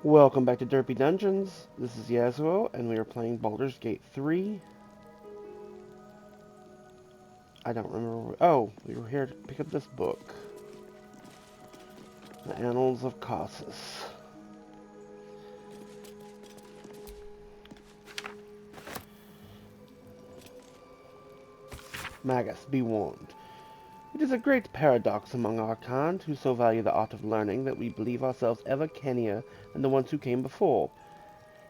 Welcome back to Derpy Dungeons. This is Yasuo, and we are playing Baldur's Gate 3. I don't remember. Oh, we were here to pick up this book. The Annals of Caucasus. Magus, be warned. It is a great paradox among our kind, who so value the art of learning, that we believe ourselves ever cannier than the ones who came before.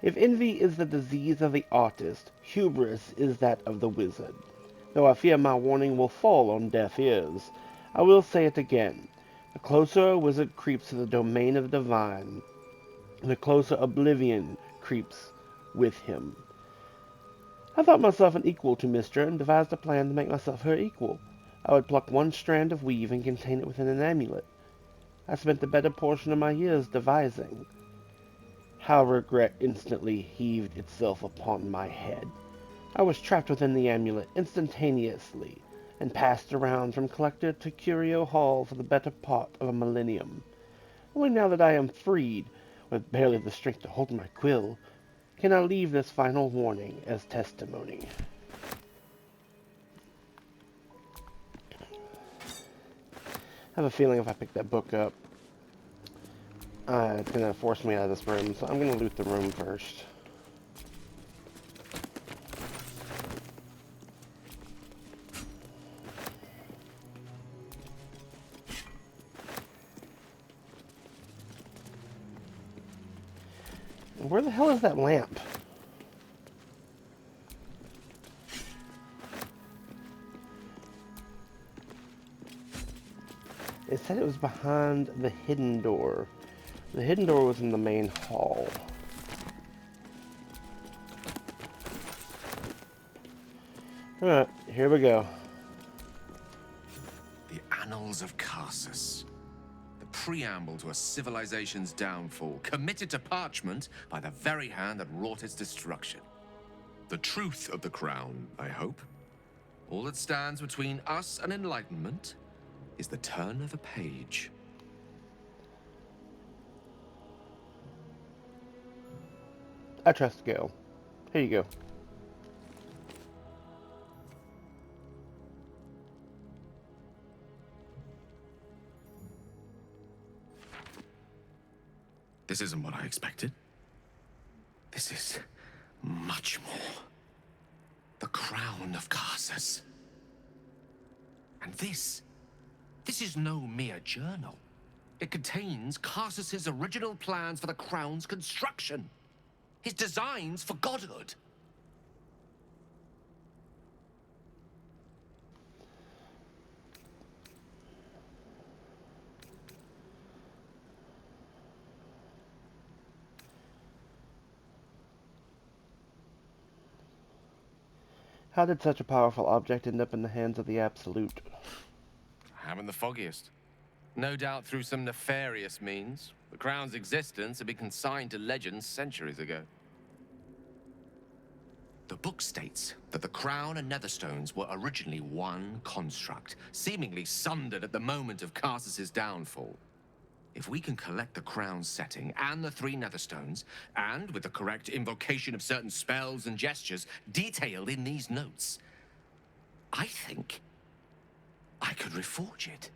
If envy is the disease of the artist, hubris is that of the wizard. Though I fear my warning will fall on deaf ears, I will say it again. The closer a wizard creeps to the domain of the divine, the closer oblivion creeps with him. I thought myself an equal to Mystra, and devised a plan to make myself her equal. I would pluck one strand of weave and contain it within an amulet. I spent the better portion of my years devising. How regret instantly heaved itself upon my head. I was trapped within the amulet instantaneously, and passed around from collector to curio hall for the better part of a millennium. Only now that I am freed, with barely the strength to hold my quill, can I leave this final warning as testimony. I have a feeling if I pick that book up, it's going to force me out of this room, so I'm going to loot the room first. Where the hell is that lamp? It said it was behind the hidden door. The hidden door was in the main hall. Alright, here we go. The Annals of Caucasus. The preamble to a civilization's downfall, committed to parchment by the very hand that wrought its destruction. The truth of the crown, I hope. All that stands between us and enlightenment is the turn of a page. I trust Gil. Here you go. This isn't what I expected. This is much more. The crown of Caucasus. And this is no mere journal. It contains Caucasus's original plans for the crown's construction. His designs for godhood. How did such a powerful object end up in the hands of the Absolute? I haven't the foggiest. No doubt through some nefarious means. The crown's existence had been consigned to legends centuries ago. The book states that the crown and netherstones were originally one construct, seemingly sundered at the moment of Caucasus's downfall. If we can collect the crown's setting and the three netherstones, and with the correct invocation of certain spells and gestures detailed in these notes, I think I could reforge it.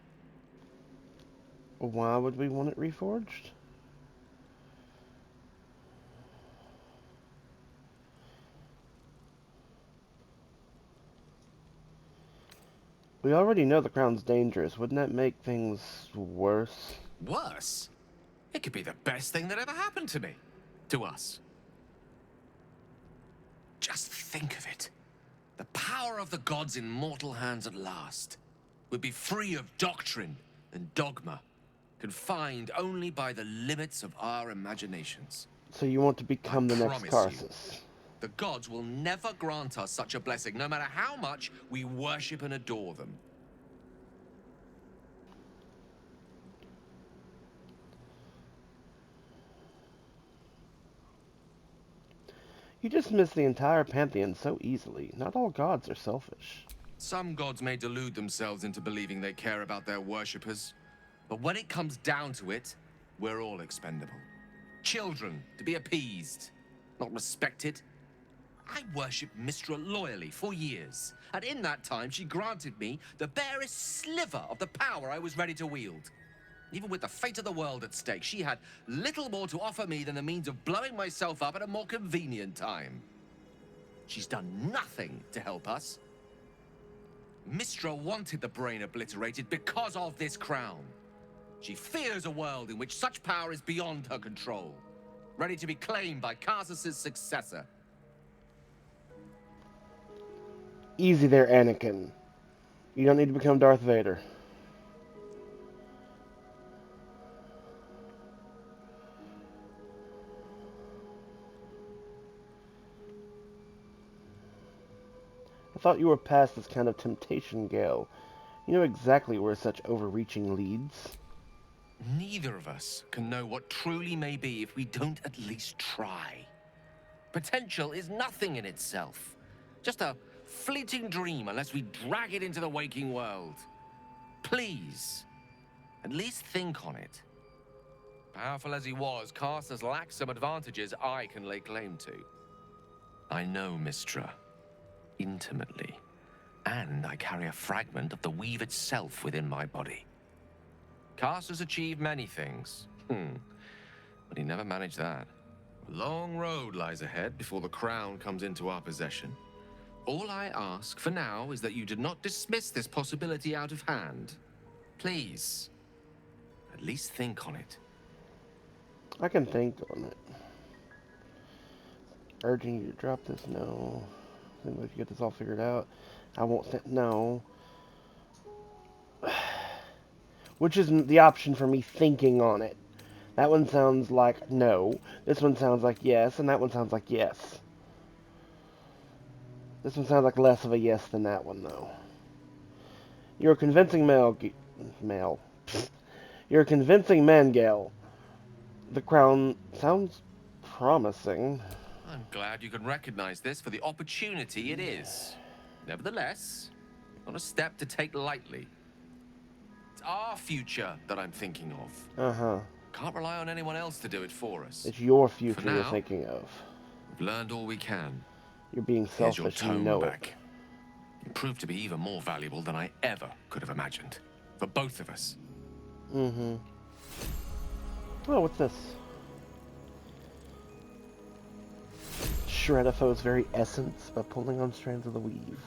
Why would we want it reforged? We already know the crown's dangerous. Wouldn't that make things worse? Worse? It could be the best thing that ever happened to me. To us. Just think of it. The power of the gods in mortal hands at last. We'd be free of doctrine and dogma, confined only by the limits of our imaginations. So you want to become the next promise you. Karsus? The gods will never grant us such a blessing, no matter how much we worship and adore them. You dismiss the entire pantheon so easily. Not all gods are selfish. Some gods may delude themselves into believing they care about their worshippers, but when it comes down to it, we're all expendable. Children to be appeased, not respected. I worshipped Mistra loyally for years, and in that time she granted me the barest sliver of the power I was ready to wield. Even with the fate of the world at stake, she had little more to offer me than the means of blowing myself up at a more convenient time. She's done nothing to help us. Mistra wanted the brain obliterated because of this crown. She fears a world in which such power is beyond her control, ready to be claimed by Karsus's successor. Easy there, Anakin. You don't need to become Darth Vader. I thought you were past this kind of temptation, Gale. You know exactly where such overreaching leads. Neither of us can know what truly may be if we don't at least try. Potential is nothing in itself, just a fleeting dream unless we drag it into the waking world. Please, at least think on it. Powerful as he was, Karsus lacks some advantages I can lay claim to. I know Mistra intimately, and I carry a fragment of the weave itself within my body. Karsus achieved many things, but he never managed that. A long road lies ahead before the crown comes into our possession. All I ask for now is that you do not dismiss this possibility out of hand. Please, at least think on it. I can think on it. Urging you to drop this, no. Then we can get this all figured out. I won't say no. Which is the option for me thinking on it. That one sounds like no. This one sounds like yes, and that one sounds like yes. This one sounds like less of a yes than that one, though. You're a convincing male. You're a convincing man, Gale. The crown sounds promising. I'm glad you can recognize this for the opportunity it is. Nevertheless, not a step to take lightly. It's our future that I'm thinking of. Uh-huh. Can't rely on anyone else to do it for us. It's your For future now, you're thinking of. we've learned all we can. You're being Here's your selfish and you tome know back. it. You proved to be even more valuable than I ever could have imagined. For both of us. Mm-hmm. Oh, what's this? Shred a foe's very essence by pulling on strands of the weave.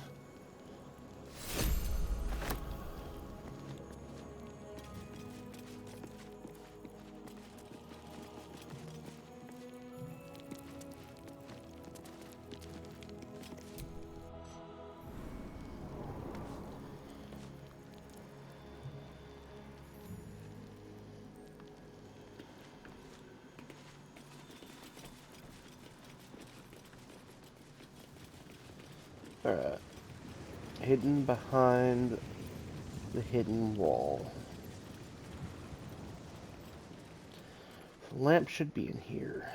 Alright. Hidden behind the hidden wall. The lamp should be in here.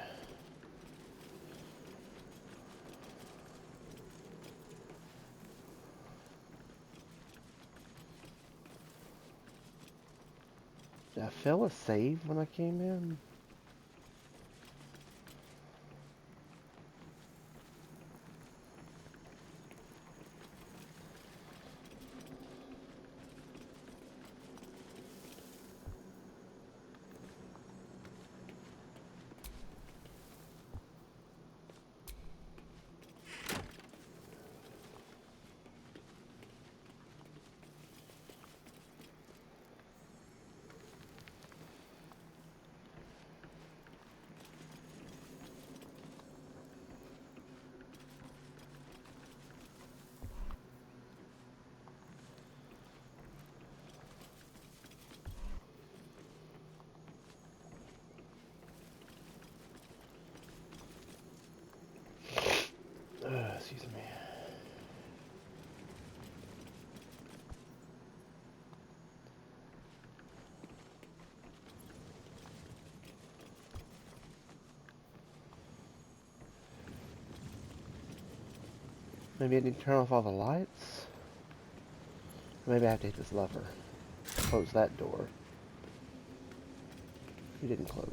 Did I fail a save when I came in? Excuse me. Maybe I need to turn off all the lights? Or maybe I have to hit this lever. Close that door. You didn't close.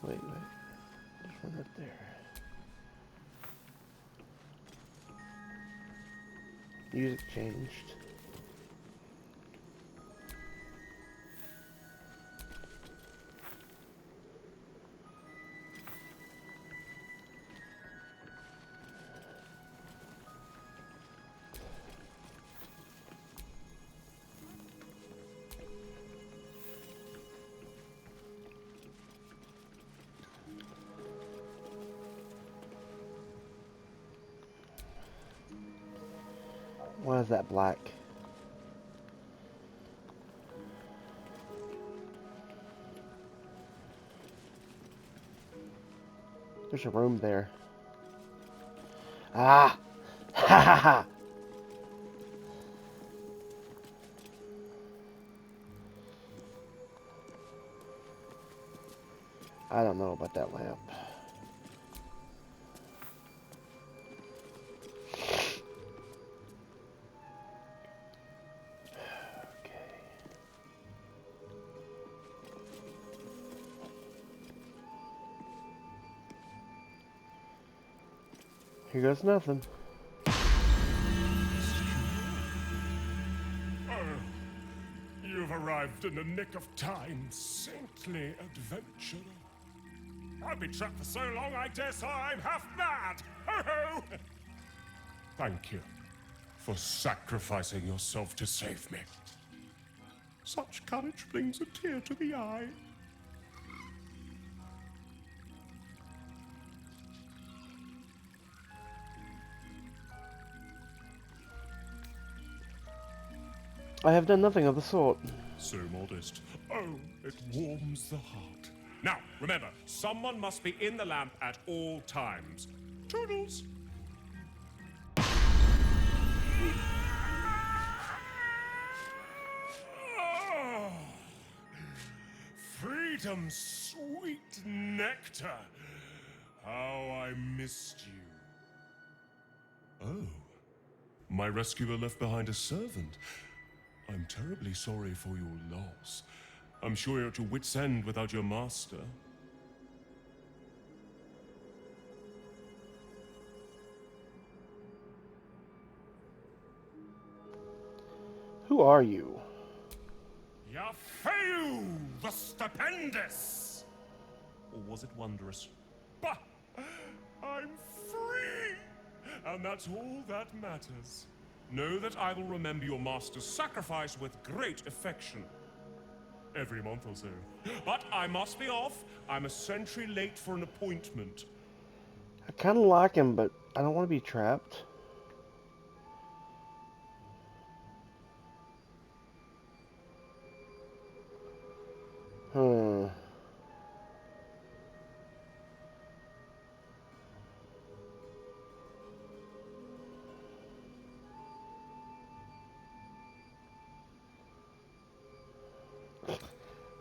Wait. There's one right there. Music changed. Why is that black? There's a room there. Ah! Ha ha ha! I don't know about that lamp. Okay. Here goes nothing. You've arrived in the nick of time, saintly adventurer. I've been trapped for so long, I dare say I'm half mad! Ho ho! Thank you for sacrificing yourself to save me. Such courage brings a tear to the eye. I have done nothing of the sort. So modest. Oh, it warms the heart. Now, remember, someone must be in the lamp at all times. Toodles! Oh, freedom's sweet nectar. How I missed you. Oh, my rescuer left behind a servant. I'm terribly sorry for your loss. I'm sure you're at your wit's end without your master. Who are you? Yafeu the Stupendous! Or was it wondrous? Bah! I'm free! And that's all that matters. Know that I will remember your master's sacrifice with great affection. Every month or so. But I must be off. I'm a century late for an appointment. I kind of like him, but I don't want to be trapped.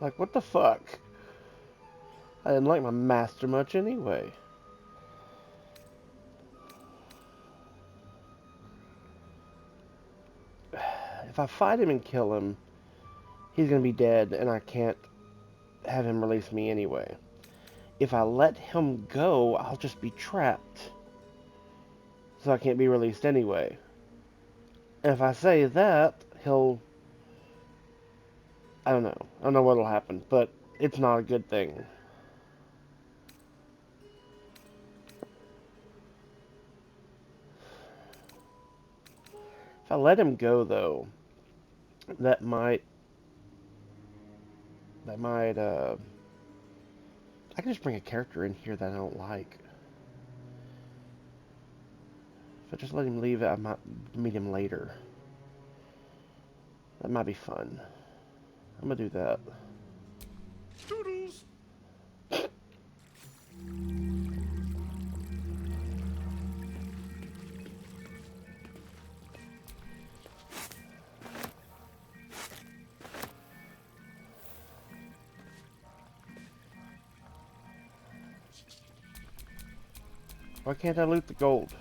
Like, what the fuck? I didn't like my master much anyway. If I fight him and kill him, he's gonna be dead, and I can't have him release me anyway. If I let him go, I'll just be trapped. So I can't be released anyway. And if I say that, he'll... I don't know. I don't know what'll happen, but it's not a good thing. If I let him go, though, that might, I can just bring a character in here that I don't like. If I just let him leave, I might meet him later. That might be fun. I'm gonna do that. Toodles! Why can't I loot the gold?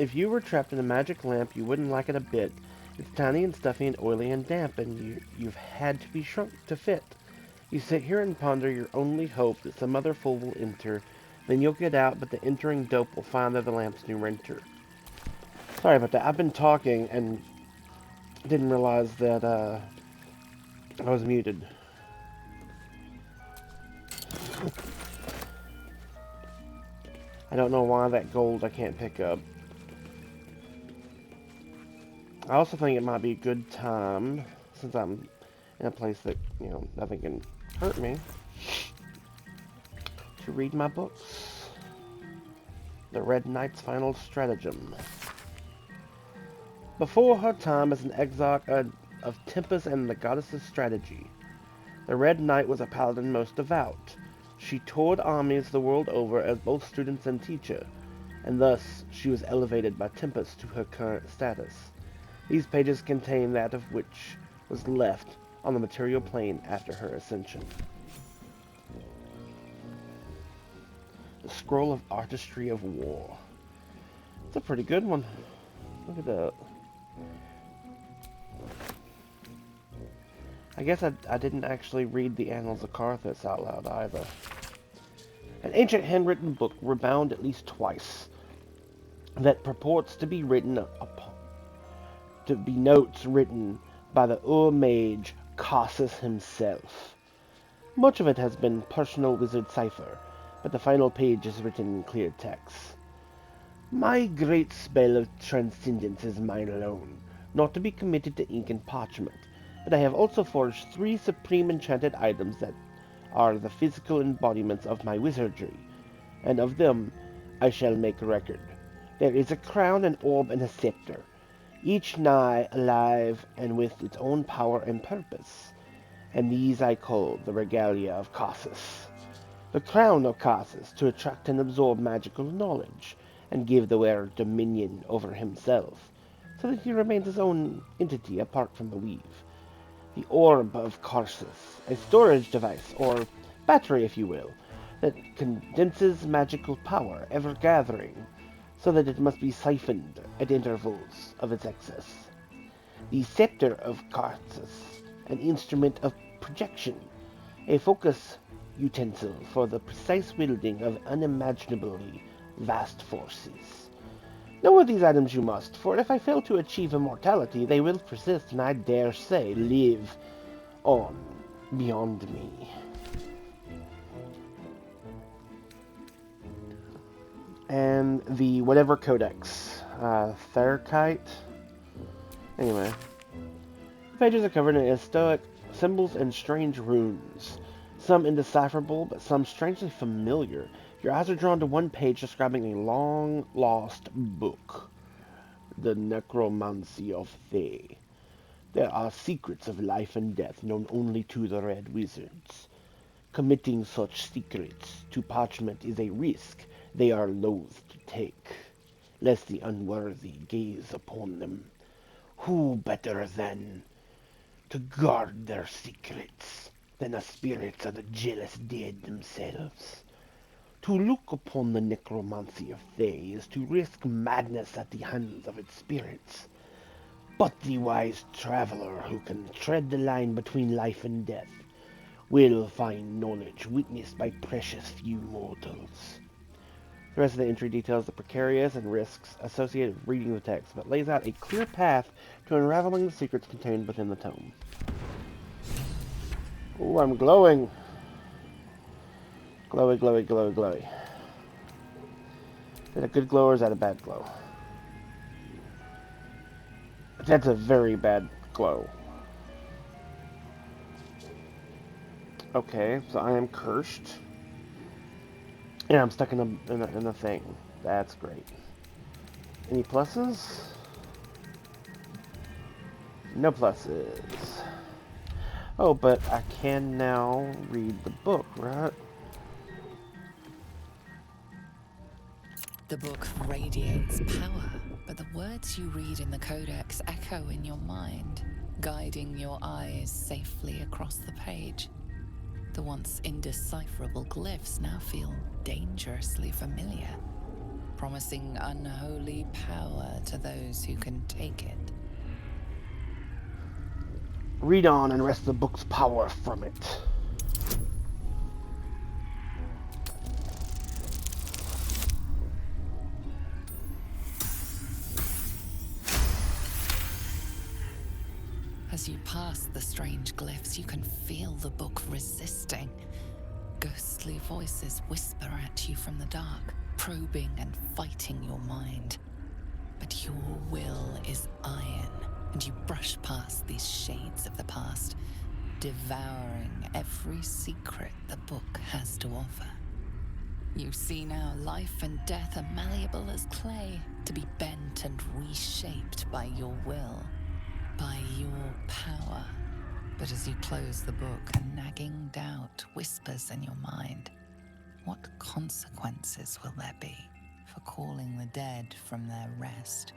If you were trapped in a magic lamp, you wouldn't like it a bit. It's tiny and stuffy and oily and damp, and you've had to be shrunk to fit. You sit here and ponder your only hope that some other fool will enter. Then you'll get out, but the entering dope will find they're the lamp's new renter. Sorry about that. I've been talking and didn't realize that I was muted. I don't know why that gold I can't pick up. I also think it might be a good time, since I'm in a place that, nothing can hurt me, to read my books. The Red Knight's Final Stratagem. Before her time as an exarch of Tempest and the Goddess's Strategy, the Red Knight was a paladin most devout. She toured armies the world over as both student and teacher, and thus she was elevated by Tempest to her current status. These pages contain that of which was left on the material plane after her ascension. The Scroll of Artistry of War. It's a pretty good one. Look at that. I guess I didn't actually read the Annals of Carthus out loud either. An ancient handwritten book rebound at least twice that purports to be notes written by the mage Cassus himself. Much of it has been personal wizard cipher, but the final page is written in clear text. My great spell of transcendence is mine alone, not to be committed to ink and parchment, but I have also forged 3 supreme enchanted items that are the physical embodiments of my wizardry, and of them I shall make record. There is a crown, an orb, and a scepter, each nigh alive and with its own power and purpose, and these I call the regalia of Cassus. The crown of Cassus, to attract and absorb magical knowledge, and give the wearer dominion over himself, so that he remains his own entity apart from the weave. The orb of Cassus, a storage device, or battery if you will, that condenses magical power, ever gathering, so that it must be siphoned at intervals of its excess. The scepter of Cassus, an instrument of projection, a focus utensil for the precise wielding of unimaginably vast forces. Know of these items you must, for if I fail to achieve immortality, they will persist and I dare say live on beyond me. And the whatever codex, Therkite. Anyway, the pages are covered in stoic symbols and strange runes, some indecipherable, but some strangely familiar. Your eyes are drawn to one page describing a long-lost book, the Necromancy of Thay. There are secrets of life and death known only to the Red Wizards. Committing such secrets to parchment is a risk they are loath to take, lest the unworthy gaze upon them. Who better than to guard their secrets than the spirits of the jealous dead themselves? To look upon the necromancy of Thay is to risk madness at the hands of its spirits. But the wise traveler who can tread the line between life and death will find knowledge witnessed by precious few mortals. The rest of the entry details the precarious and risks associated with reading the text, but lays out a clear path to unraveling the secrets contained within the tome. Ooh, I'm glowing! Glowy, glowy, glowy, glowy. Is that a good glow or is that a bad glow? That's a very bad glow. Okay, so I am cursed. Yeah, I'm stuck in a thing. That's great. Any pluses? No pluses. Oh, but I can now read the book, right? The book radiates power, but the words you read in the codex echo in your mind, guiding your eyes safely across the page. The once indecipherable glyphs now feel dangerously familiar. promising unholy power to those who can take it. Read on and wrest the book's power from it. As you pass the strange glyphs, you can feel the book resisting. Ghostly voices whisper at you from the dark, probing and fighting your mind. But your will is iron, and you brush past these shades of the past, devouring every secret the book has to offer. You see now life and death are malleable as clay, to be bent and reshaped by your will, by your power. But as you close the book, a nagging doubt whispers in your mind. What consequences will there be for calling the dead from their rest?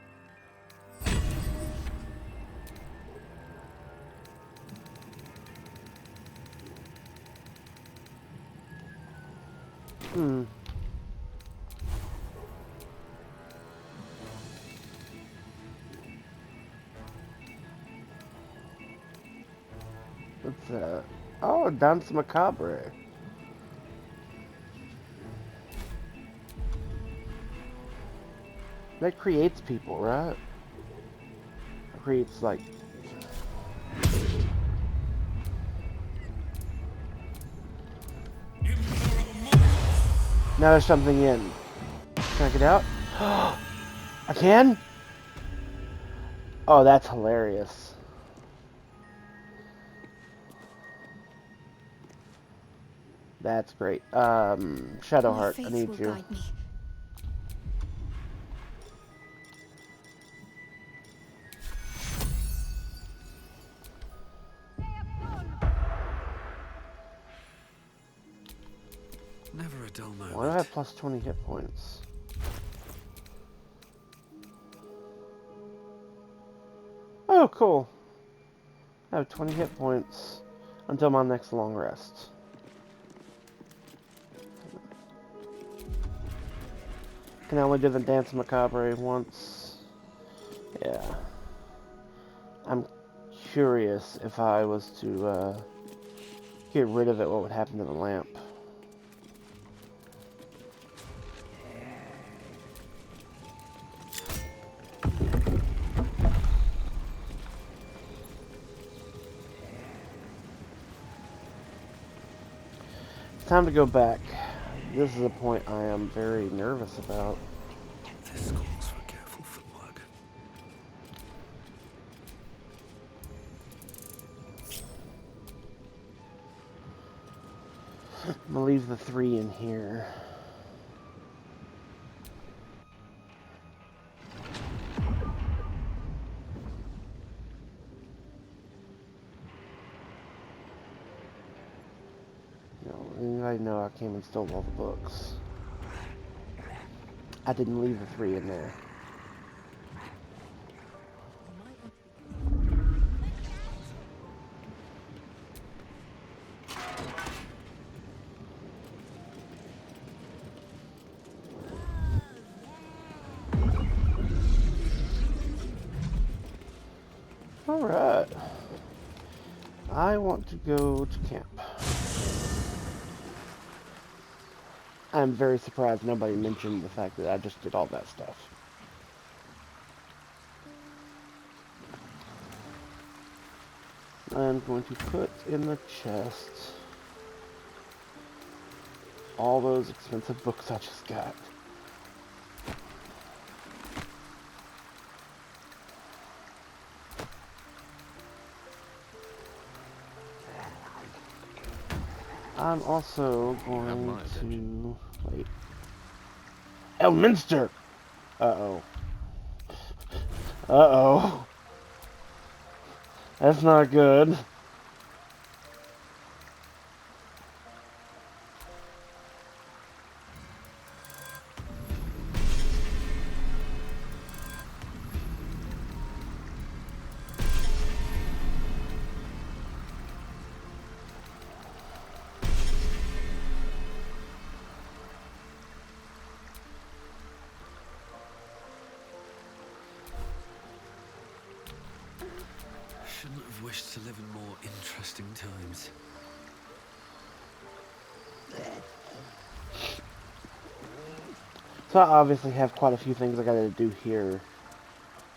What's that? Oh, Dance Macabre. That creates people, right? It creates, like... Now there's something in. Can I get out? I can? Oh, that's hilarious. That's great. Shadowheart, I need you. Guide me. Never a dull moment. Why do I have plus 20 hit points? Oh, cool. I have 20 hit points until my next long rest. Can only do the Dance Macabre once. Yeah. I'm curious if I was to get rid of it, what would happen to the lamp. Time to go back. This is a point I am very nervous about. This calls for careful footwork. I'm gonna leave the 3 in here. I know I came and stole all the books. I didn't leave the 3 in there. Alright. I want to go to camp. I'm very surprised nobody mentioned the fact that I just did all that stuff. I'm going to put in the chest all those expensive books I just got. I'm also going to... Wait. Elminster! Uh-oh. Uh-oh. That's not good. Shouldn't have wished to live in more interesting times. So I obviously have quite a few things I gotta do here.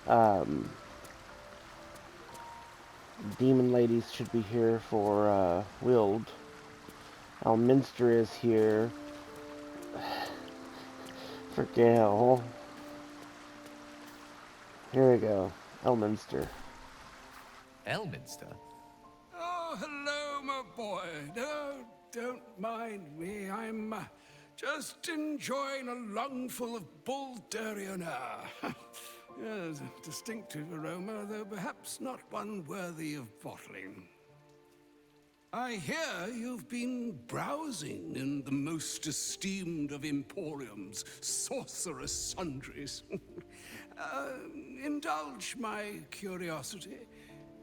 Um, Demon Ladies should be here for Wild. Elminster is here for Gale. Here we go. Elminster. Elminster? Oh, hello, my boy. No, don't mind me. I'm just enjoying a lungful of Bull-Durian air. Yes, a distinctive aroma, though perhaps not one worthy of bottling. I hear you've been browsing in the most esteemed of Emporium's sorcerous sundries. Indulge my curiosity.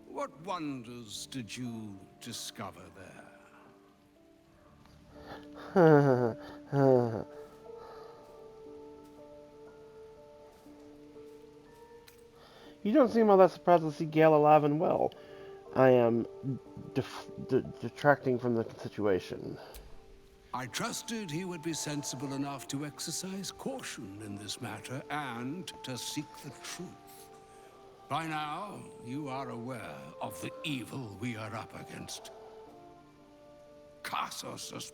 What wonders did you discover there? You don't seem all that surprised to see Gale alive and well. I am detracting from the situation. I trusted he would be sensible enough to exercise caution in this matter and to seek the truth. By now, you are aware of the evil we are up against. Karsos'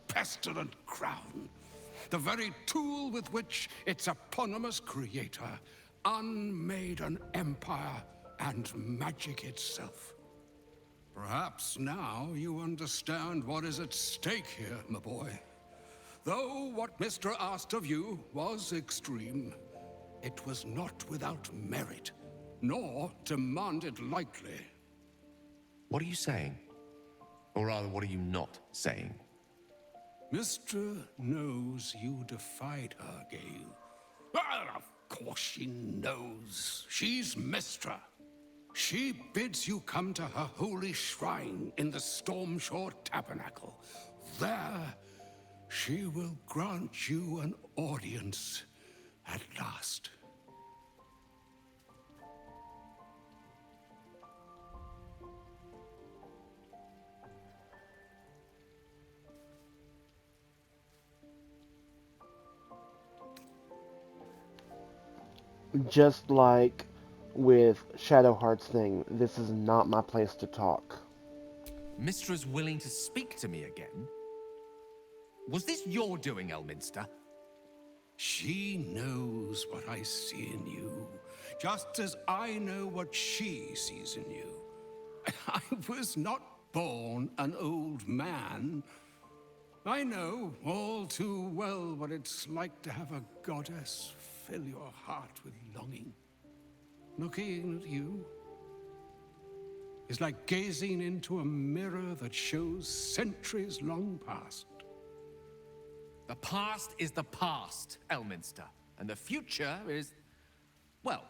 pestilent crown, the very tool with which its eponymous creator unmade an empire and magic itself. Perhaps now you understand what is at stake here, my boy. Though what Mr. asked of you was extreme, it was not without merit, nor demanded lightly. What are you saying? Or rather, what are you not saying? Mr. knows you defied her, Gale. Well, of course she knows. She's Mistra. She bids you come to her holy shrine in the Stormshore Tabernacle. There, she will grant you an audience at last. Just like with Shadowheart's thing, this is not my place to talk. Mistra's willing to speak to me again? Was this your doing, Elminster? She knows what I see in you, just as I know what she sees in you. I was not born an old man. I know all too well what it's like to have a goddess fill your heart with longing. Looking at you is like gazing into a mirror that shows centuries long past. The past is the past, Elminster. And the future is, well,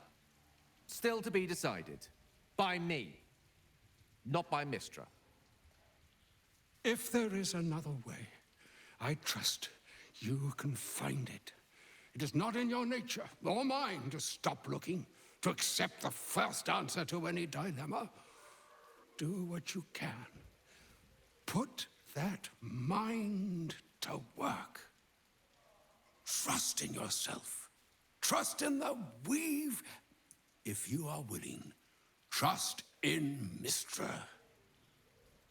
still to be decided. By me. Not by Mistra. If there is another way, I trust you can find it. It is not in your nature, or mine, to stop looking, to accept the first answer to any dilemma. Do what you can. Put that mind to work. Trust in yourself. Trust in the weave. If you are willing, trust in Mistra.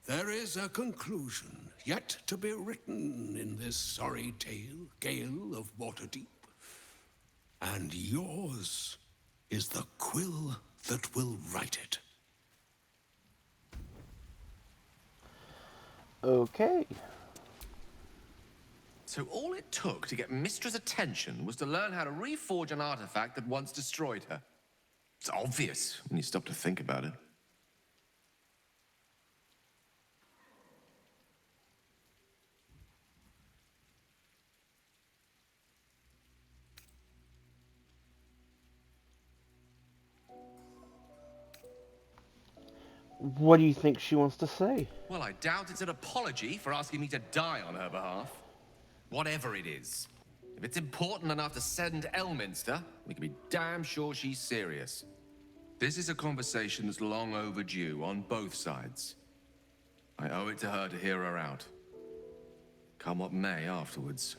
There is a conclusion yet to be written in this sorry tale, Gale of Waterdeep. And yours is the quill that will write it. Okay. So all it took to get Mistra's attention was to learn how to reforge an artifact that once destroyed her. It's obvious when you stop to think about it. What do you think she wants to say? Well, I doubt it's an apology for asking me to die on her behalf. Whatever it is. If it's important enough to send Elminster, we can be damn sure she's serious. This is a conversation that's long overdue on both sides. I owe it to her to hear her out. Come what may afterwards.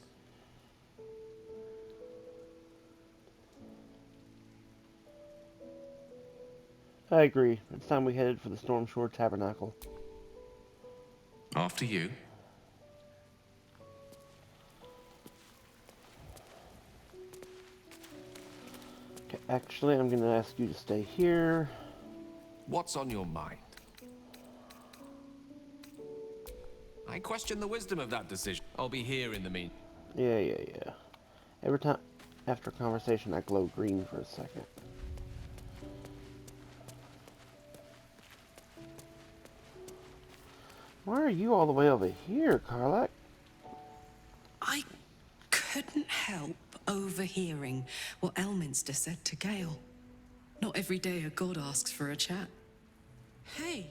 I agree. It's time we headed for the Stormshore Tabernacle. After you. Okay, actually, I'm going to ask you to stay here. What's on your mind? I question the wisdom of that decision. I'll be here in the meantime. Yeah. Every time after a conversation, I glow green for a second. Why are you all the way over here, Karlach? I couldn't help overhearing what Elminster said to Gale. Not every day a god asks for a chat. Hey,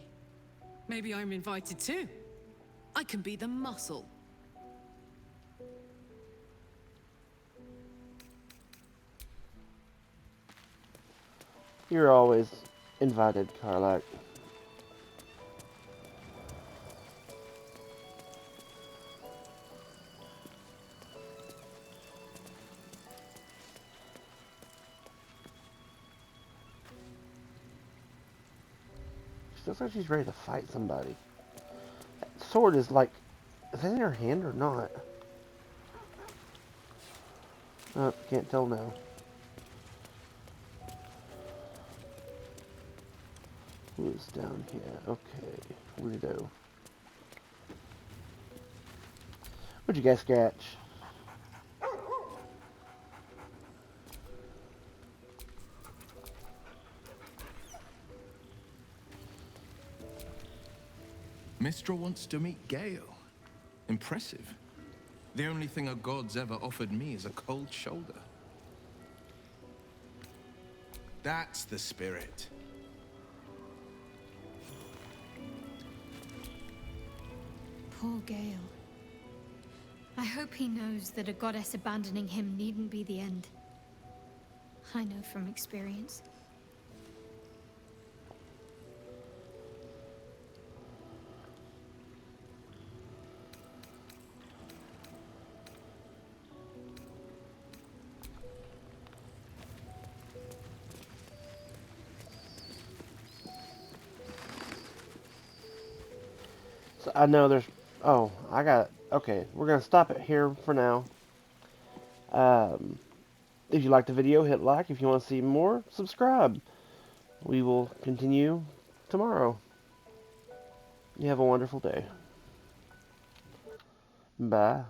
maybe I'm invited too. I can be the muscle. You're always invited, Karlach. She looks like she's ready to fight somebody. That sword is like... Is that in her hand or not? Oh, can't tell now. Who's down here? Okay, weirdo. What'd you guys scratch? Mistral wants to meet Gale. Impressive. The only thing a god's ever offered me is a cold shoulder. That's the spirit. Poor Gale. I hope he knows that a goddess abandoning him needn't be the end. I know from experience. So I know there's... Oh, I got... Okay, we're going to stop it here for now. If you liked the video, hit like. If you want to see more, subscribe. We will continue tomorrow. You have a wonderful day. Bye.